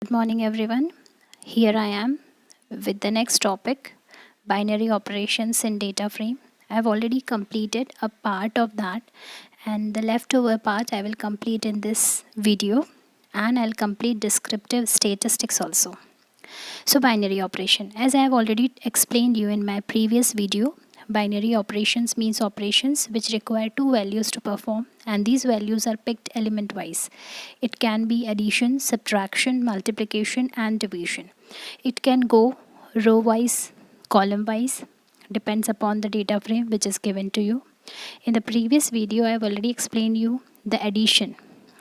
Good morning, everyone. Here I am with the next topic, binary operations in data frame. I have already completed a part of that, and the leftover part I will complete in this video, and I'll complete descriptive statistics also. So, binary operation, as I have already explained you in my previous video, binary operations means operations which require two values to perform, and these values are picked element wise. It can be addition, subtraction, multiplication, and division. It can go row wise, column wise, depends upon the data frame which is given to you. In the previous video, I have already explained you the addition.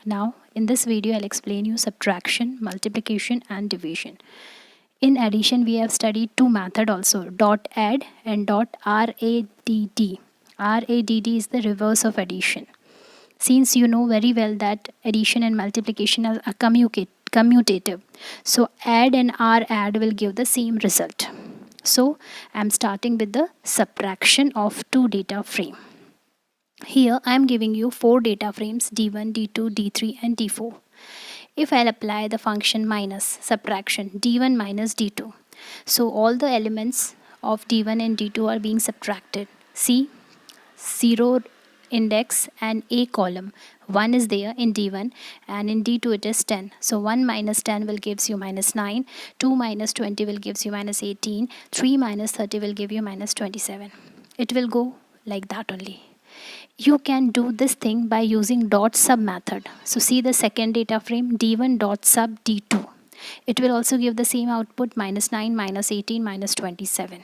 Now, in this video, I'll explain you subtraction, multiplication, and division. In addition, we have studied two methods also, dot add and dot radd. Radd is the reverse of addition. Since you know very well that addition and multiplication are commutative, so add and radd will give the same result. So I am starting with the subtraction of two data frame. Here I am giving you four data frames, D1, D2, D3 and D4. If I'll apply the function minus subtraction D1 minus D2, so all the elements of D1 and D2 are being subtracted. See, 0 index and a column. 1 is there in D1 and in D2 it is 10. So 1 minus 10 will gives you minus 9, 2 minus 20 will gives you minus 18, 3 minus 30 will give you minus 27. It will go like that only. You can do this thing by using dot sub method. So see the second data frame D1 dot sub D2. It will also give the same output minus 9, minus 18, minus 27.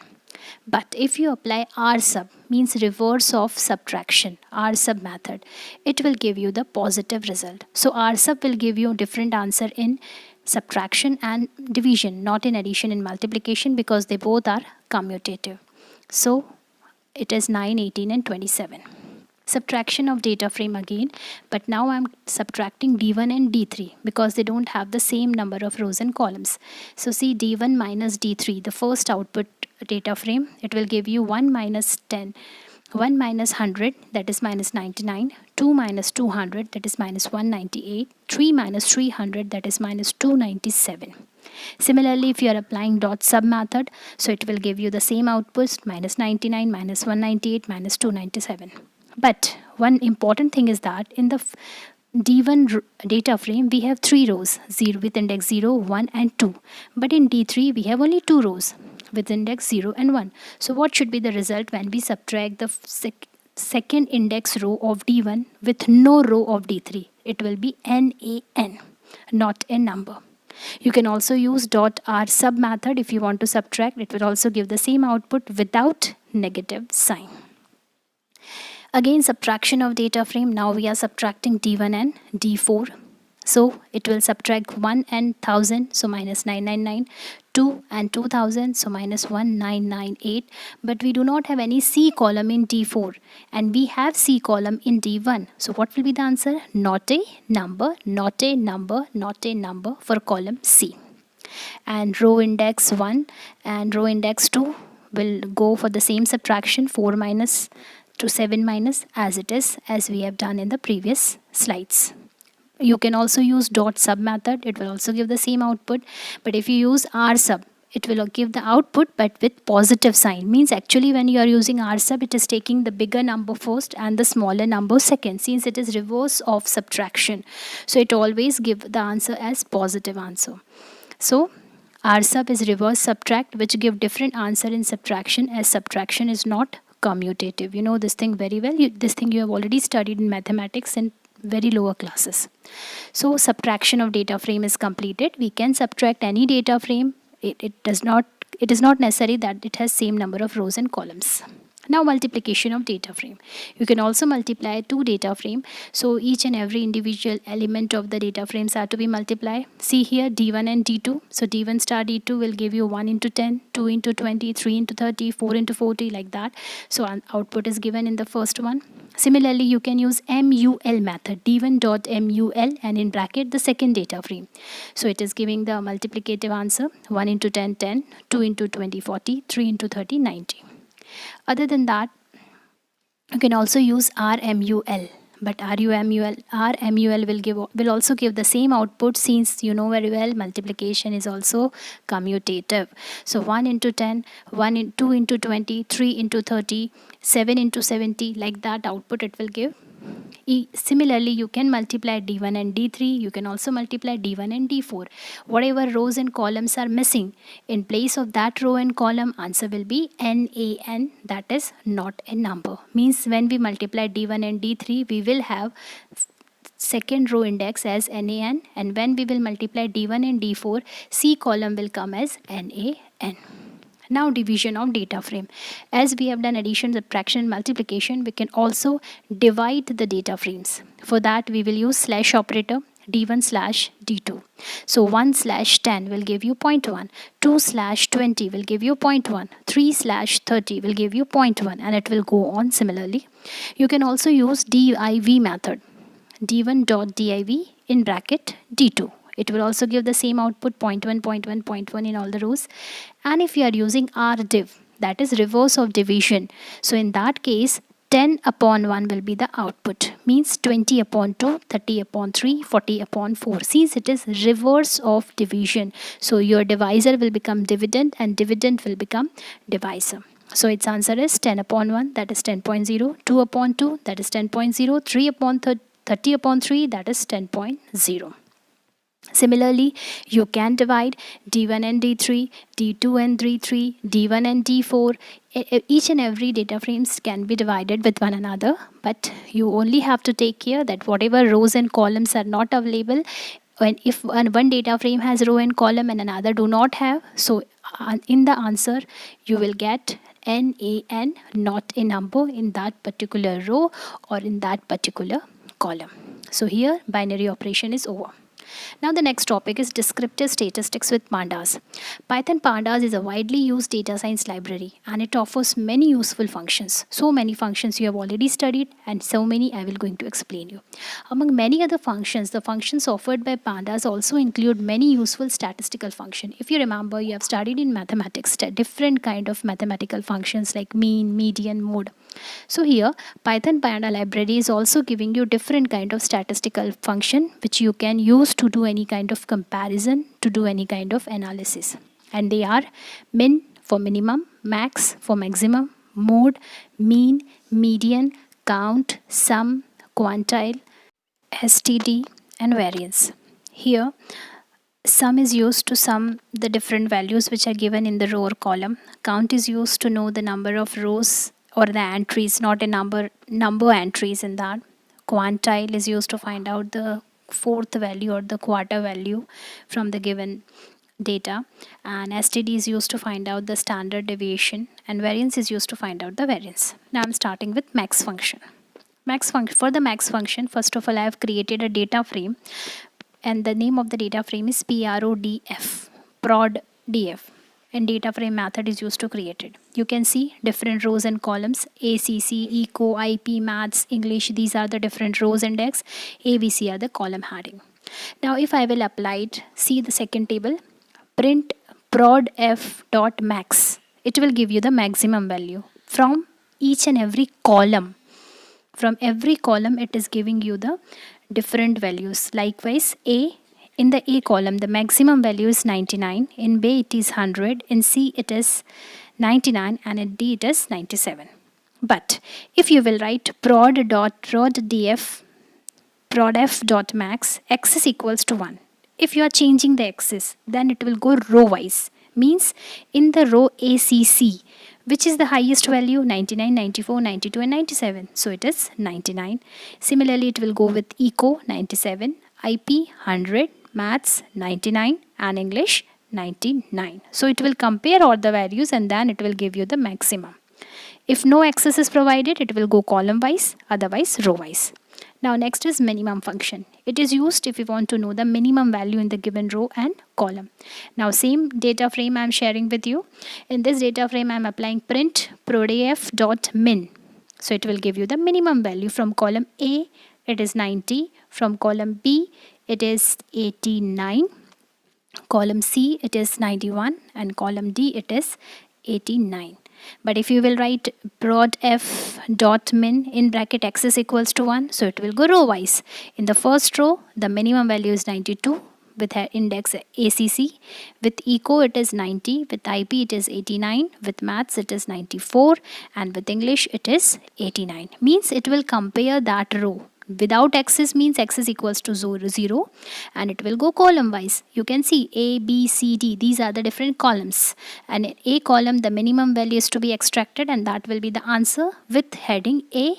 But if you apply R sub, means reverse of subtraction, R sub method, it will give you the positive result. So R sub will give you a different answer in subtraction and division, not in addition and multiplication, because they both are commutative. So it is 9, 18 and 27. Subtraction of data frame again, but now I'm subtracting D1 and D3 because they don't have the same number of rows and columns. So see, D1 minus D3, the first output data frame, it will give you 1 minus 10, 1 minus 100, that is minus 99, 2 minus 200, that is minus 198, 3 minus 300, that is minus 297. Similarly, if you are applying dot sub method, so it will give you the same outputs, minus 99, minus 198, minus 297. But one important thing is that in the D1 data frame, we have 3 rows, 0 with index 0, 1 and 2. But in D3, we have only 2 rows with index 0 and 1. So what should be the result when we subtract the second index row of D1 with no row of D3? It will be NaN, not a number. You can also use dot R sub method if you want to subtract. It will also give the same output without negative sign. Again, subtraction of data frame. Now we are subtracting D1 and D4. So it will subtract 1 and 1000, so minus 999, 2 and 2000, so minus 1998. But we do not have any C column in D4 and we have C column in D1. So what will be the answer? Not a number, not a number, not a number for column C. And row index 1 and row index 2 will go for the same subtraction, 4 minus to 7 minus, as it is, as we have done in the previous slides. You can also use dot sub method. It will also give the same output. But if you use R sub, it will give the output but with positive sign. Means actually when you are using R sub, it is taking the bigger number first and the smaller number second, since it is reverse of subtraction. So it always give the answer as positive answer. So R sub is reverse subtract, which give different answer in subtraction, as subtraction is not commutative. You know this thing very well. This thing you have already studied in mathematics in very lower classes. So subtraction of data frame is completed. We can subtract any data frame. It is not necessary that it has same number of rows and columns. Now multiplication of data frame. You can also multiply two data frame. So each and every individual element of the data frames are to be multiplied. See here D1 and D2. So D1 star D2 will give you 1 into 10, 2 into 20, 3 into 30, 4 into 40, like that. So output is given in the first one. Similarly, you can use MUL method, D1 dot MUL, and in bracket the second data frame. So it is giving the multiplicative answer, 1 into 10, 10, 2 into 20, 40, 3 into 30, 90. Other than that, you can also use RMUL, but RMUL will also give the same output, since you know very well multiplication is also commutative. So 1 into 10, 2 into 20, 3 into 30, 7 into 70, like that output it will give. Similarly, you can multiply D1 and D3. You can also multiply D1 and D4. Whatever rows and columns are missing, in place of that row and column, answer will be NaN, that is not a number. Means when we multiply D1 and D3, we will have second row index as NaN, and when we will multiply D1 and D4, C column will come as NaN. Now division of data frame. As we have done addition, subtraction, multiplication, we can also divide the data frames. For that we will use slash operator, D1 slash D2. So 1 slash 10 will give you 0.1, 2 slash 20 will give you 0.1, 3 slash 30 will give you 0.1, and it will go on similarly. You can also use div method, D1 dot div in bracket D2. It will also give the same output, 0.1, 0.1, 0.1 in all the rows. And if you are using rdiv, that is reverse of division, so in that case 10 upon 1 will be the output, means 20 upon 2, 30 upon 3, 40 upon 4. Since it is reverse of division, so your divisor will become dividend and dividend will become divisor. So its answer is 10 upon 1, that is 10.0, 2 upon 2, that is 10.0, 3 upon 30 upon 3, that is 10.0. Similarly, you can divide D1 and D3, D2 and D3, D1 and D4. Each and every data frames can be divided with one another, but you only have to take care that whatever rows and columns are not available, if one data frame has row and column and another do not have, so in the answer you will get NaN, not a number in that particular row or in that particular column. So here binary operation is over. Now the next topic is descriptive statistics with pandas. Python pandas is a widely used data science library, and it offers many useful functions. So many functions you have already studied, and so many I will going to explain you. Among many other functions, the functions offered by pandas also include many useful statistical functions. If you remember, you have studied in mathematics different kind of mathematical functions like mean, median, mode. So here Python panda library is also giving you different kind of statistical function which you can use to do any kind of comparison, to do any kind of analysis. And they are min for minimum, max for maximum, mode, mean, median, count, sum, quantile, STD, and variance. Here sum is used to sum the different values which are given in the row or column. Count is used to know the number of rows or the entries, not a number entries in that. Quantile is used to find out the fourth value or the quarter value from the given data, and STD is used to find out the standard deviation, and variance is used to find out the variance. Now I'm starting with max function. For the max function, first of all I have created a data frame, and the name of the data frame is PRODF, PRODF, and data frame method is used to create it. You can see different rows and columns, ACC, Eco, IP, Maths, English, these are the different rows index, ABC are the column heading. Now if I will apply it, see the second table, print prodf dot max, it will give you the maximum value from each and every column. From every column it is giving you the different values. Likewise, in the A column the maximum value is 99, in B it is 100, in C it is 99, and in D it is 97. But if you will write prodf dot max, x is equals to 1. If you are changing the axis, then it will go row wise, means in the row ACC, which is the highest value, 99, 94, 92 and 97, so it is 99. Similarly it will go with Eco 97, IP 100, Maths 99, and English 99. So it will compare all the values and then it will give you the maximum. If no axis is provided, it will go column wise, otherwise row wise. Now next is minimum function. It is used if you want to know the minimum value in the given row and column. Now same data frame I am sharing with you. In this data frame I am applying print prodf dot min. So it will give you the minimum value. From column A it is 90, from column B it is 89, column C it is 91, and column D it is 89. But if you will write prod f dot min in bracket x is equals to 1, so it will go row wise. In the first row, the minimum value is 92 with index ACC. With eco it is 90, with IP it is 89, with maths it is 94, and with English it is 89. Means it will compare that row. Without x's means x is equals to 0, and it will go column wise. You can see A, B, C, D. These are the different columns. And in A column, the minimum value is to be extracted, and that will be the answer with heading A.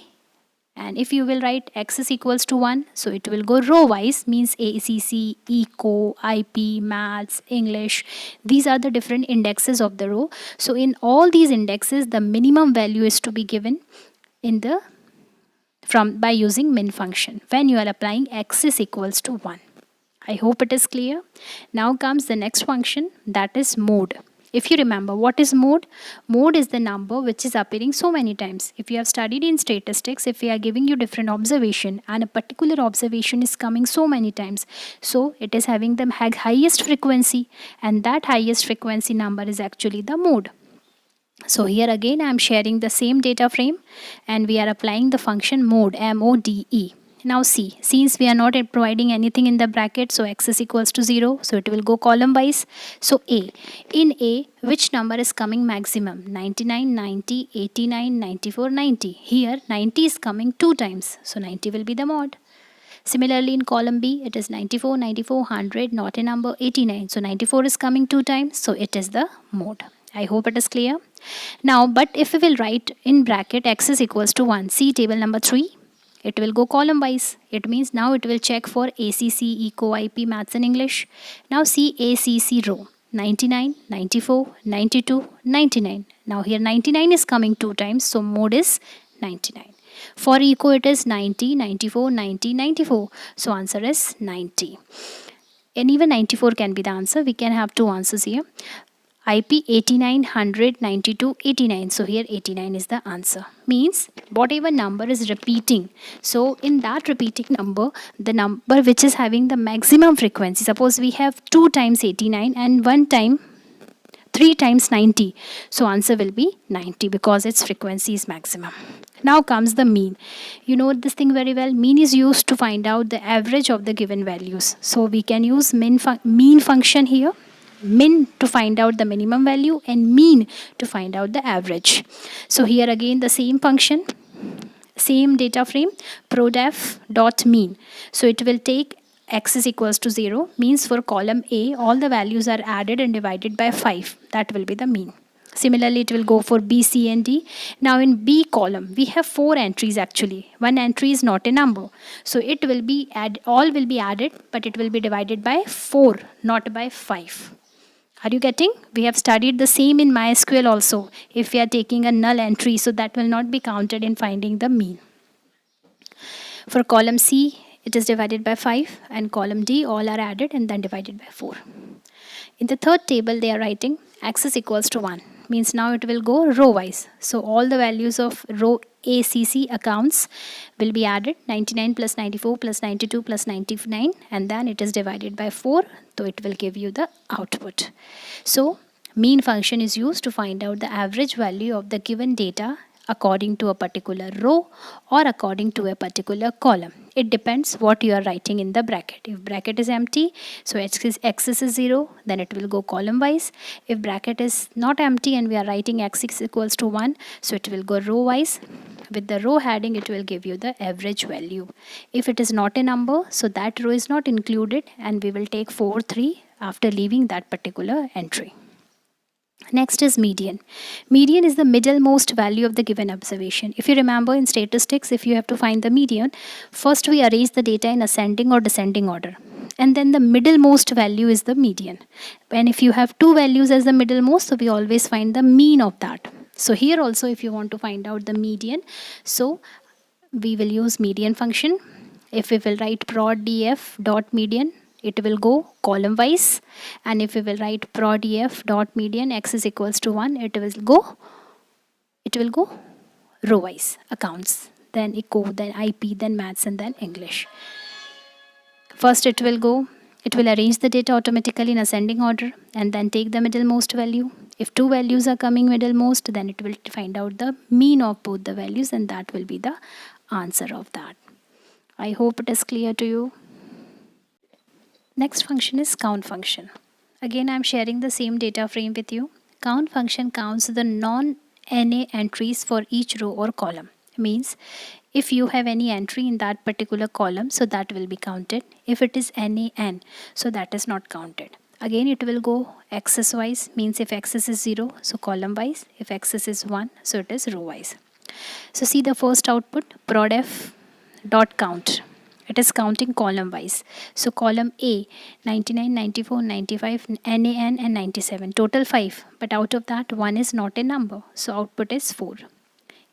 And if you will write x is equals to 1, so it will go row wise, means ACC, Eco, IP, Maths, English. These are the different indexes of the row. So in all these indexes, the minimum value is to be given in the by using min function when you are applying x is equals to 1. I hope it is clear. Now comes the next function, that is mode. If you remember, what is mode? Mode is the number which is appearing so many times. If you have studied in statistics, if we are giving you different observation and a particular observation is coming so many times, so it is having the highest frequency, and that highest frequency number is actually the mode. So here again I am sharing the same data frame, and we are applying the function mode, M-O-D-E. Now see, since we are not providing anything in the bracket, so x is equals to 0, so it will go column wise. So A. In A, which number is coming maximum? 99, 90, 89, 94, 90. Here 90 is coming 2 times, so 90 will be the mod. Similarly in column B, it is 94, 94, 100, not a number, 89. So 94 is coming 2 times, so it is the mode. I hope it is clear. Now, but if we will write in bracket x is equals to 1, see table number 3, it will go column wise. It means now it will check for ACC, Eco, IP, Maths and English. Now see ACC row, 99, 94, 92, 99. Now here 99 is coming 2 times, so mode is 99. For Eco it is 90, 94, 90, 94. So answer is 90. And even 94 can be the answer. We can have 2 answers here. IP 89, 100, 92, 89. So here 89 is the answer. Means whatever number is repeating. So in that repeating number, the number which is having the maximum frequency. Suppose we have 2 times 89 and 3 times 90. So answer will be 90 because its frequency is maximum. Now comes the mean. You know this thing very well. Mean is used to find out the average of the given values. So we can use mean function here. Min to find out the minimum value and mean to find out the average. So here again the same function, same data frame, prodef dot mean. So it will take x is equals to 0, means for column A all the values are added and divided by 5. That will be the mean. Similarly, it will go for B, C and D. Now in B column, we have 4 entries actually. One entry is not a number. So it will be all will be added, but it will be divided by 4, not by 5. Are you getting? We have studied the same in MySQL also. If we are taking a null entry, so that will not be counted in finding the mean. For column C, it is divided by 5, and column D, all are added and then divided by 4. In the third table, they are writing x is equals to 1. Means now it will go row wise. So all the values of row ACC accounts will be added, 99 plus 94 plus 92 plus 99, and then it is divided by 4, so it will give you the output. So mean function is used to find out the average value of the given data according to a particular row or according to a particular column. It depends what you are writing in the bracket. If bracket is empty, so x is 0, then it will go column wise. If bracket is not empty and we are writing x is equals to 1, so it will go row wise. With the row heading, it will give you the average value. If it is not a number, so that row is not included, and we will take 4, 3 after leaving that particular entry. Next is median. Median is the middlemost value of the given observation. If you remember in statistics, if you have to find the median, first we arrange the data in ascending or descending order. And then the middlemost value is the median. And if you have 2 values as the middlemost, so we always find the mean of that. So here also if you want to find out the median, so we will use median function. If we will write prod df dot median, it will go column wise, and if we will write prod df dot median x is equals to 1, it will go row wise accounts, then eco, then IP, then maths and then English. First it will arrange the data automatically in ascending order and then take the middlemost value. If two values are coming middlemost, then it will find out the mean of both the values, and that will be the answer of that. I hope it is clear to you. Next function is count function. Again, I am sharing the same data frame with you. Count function counts the non-NA entries for each row or column. Means if you have any entry in that particular column, so that will be counted. If it is NaN, so that is not counted. Again, it will go axis wise, means if axis is 0, so column wise. If axis is 1, so it is row wise. So see the first output, prodef dot count. It is counting column wise. So column A, 99, 94, 95, NaN and 97. Total 5. But out of that, 1 is not a number. So output is 4.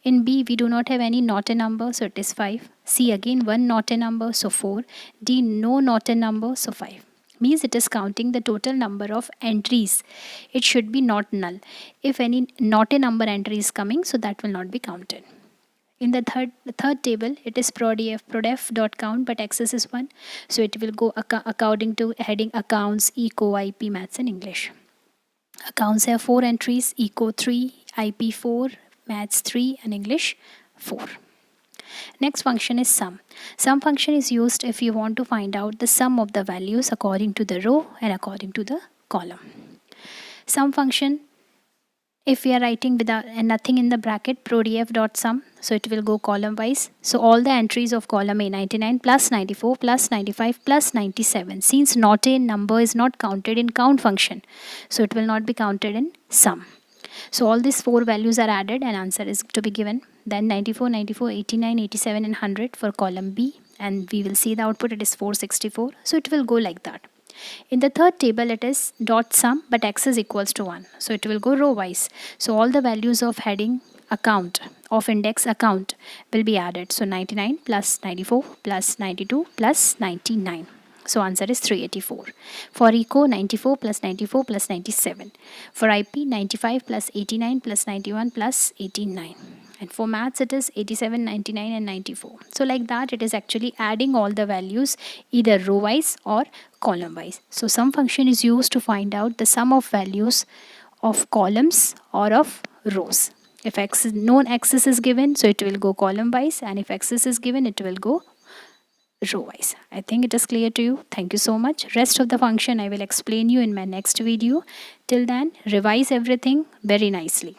In B, we do not have any not a number. So it is 5. C again, 1 not a number. So 4. D, no not a number. So 5. Means it is counting the total number of entries. It should be not null. If any not a number entry is coming, so that will not be counted. In the third table, it is prodef dot count, but access is 1. So it will go according to heading accounts, eco, IP, maths and English. Accounts have 4 entries, eco 3, IP 4, maths 3 and English 4. Next function is sum. Sum function is used if you want to find out the sum of the values according to the row and according to the column. Sum function, if we are writing without nothing in the bracket, prodef dot sum, so it will go column wise. So all the entries of column A, 99 plus 94 plus 95 plus 97. Since not a number is not counted in count function, so it will not be counted in sum. So all these 4 values are added and answer is to be given. Then 94, 94, 89, 87 and 100 for column B, and we will see the output, it is 464. So it will go like that. In the third table, it is dot sum, but axis equals to 1. So it will go row wise. So all the values of heading account, of index account, will be added. So 99 plus 94 plus 92 plus 99. So answer is 384. For eco, 94 plus 94 plus 97. For IP, 95 plus 89 plus 91 plus 89. And for maths, it is 87, 99 and 94. So like that, it is actually adding all the values either row wise or column wise. So sum function is used to find out the sum of values of columns or of rows. If known axis is given, so it will go column wise, and if axis is given, it will go row wise. I think it is clear to you. Thank you so much. Rest of the function I will explain you in my next video. Till then, revise everything very nicely.